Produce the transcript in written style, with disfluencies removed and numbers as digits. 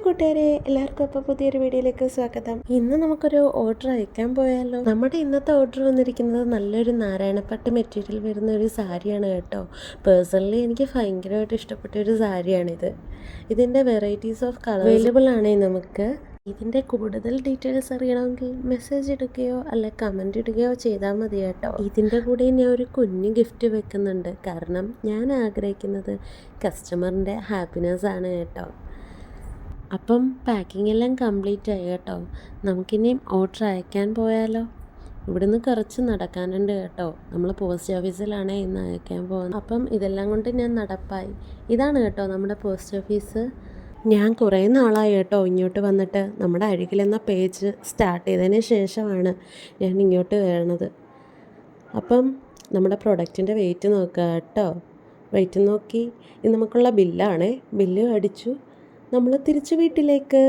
കൂട്ടുകാരെ, എല്ലാവർക്കും അപ്പോൾ പുതിയൊരു വീഡിയോയിലേക്ക് സ്വാഗതം. ഇന്ന് നമുക്കൊരു ഓർഡർ അയക്കാൻ പോയാലോ. നമ്മുടെ ഇന്നത്തെ ഓർഡർ വന്നിരിക്കുന്നത് നല്ലൊരു നാരായണപ്പട്ട് മെറ്റീരിയൽ വരുന്ന ഒരു സാരിയാണ് കേട്ടോ. പേഴ്സണലി എനിക്ക് ഭയങ്കരമായിട്ട് ഇഷ്ടപ്പെട്ട ഒരു സാരിയാണിത്. ഇതിൻ്റെ വെറൈറ്റീസ് ഓഫ് കളർ അവൈലബിൾ ആണേ. നമുക്ക് ഇതിൻ്റെ കൂടുതൽ ഡീറ്റെയിൽസ് അറിയണമെങ്കിൽ മെസ്സേജ് ഇടുകയോ അല്ല കമൻറ്റ് ഇടുകയോ ചെയ്താൽ മതി കേട്ടോ. ഇതിൻ്റെ കൂടെ ഞാൻ ഒരു കുഞ്ഞ് ഗിഫ്റ്റ് വെക്കുന്നുണ്ട്. കാരണം ഞാൻ ആഗ്രഹിക്കുന്നത് കസ്റ്റമറിൻ്റെ ഹാപ്പിനെസ് ആണ് കേട്ടോ. അപ്പം പാക്കിംഗ് എല്ലാം കംപ്ലീറ്റ് ആയി കേട്ടോ. നമുക്കിനിയും ഓർഡർ അയക്കാൻ പോയാലോ. ഇവിടുന്ന് കുറച്ച് നടക്കാനുണ്ട് കേട്ടോ. നമ്മൾ പോസ്റ്റ് ഓഫീസിലാണ് ഇന്ന് അയക്കാൻ പോകുന്നത്. അപ്പം ഇതെല്ലാം കൊണ്ട് ഞാൻ നടപ്പായി. ഇതാണ് കേട്ടോ നമ്മുടെ പോസ്റ്റ് ഓഫീസ്. ഞാൻ കുറേ നാളായി കേട്ടോ ഇങ്ങോട്ട് വന്നിട്ട്. നമ്മുടെ അഴകിലെന്ന പേജ് സ്റ്റാർട്ട് ചെയ്തതിന് ശേഷമാണ് ഞാൻ ഇങ്ങോട്ട് വരണത്. അപ്പം നമ്മുടെ പ്രൊഡക്റ്റിൻ്റെ വെയിറ്റ് നോക്കുക കേട്ടോ. വെയിറ്റ് നോക്കി ഇത് നമുക്കുള്ള ബില്ലാണേ. ബില്ല് അടിച്ചു നമ്മൾ തിരിച്ച് വീട്ടിലേക്ക്.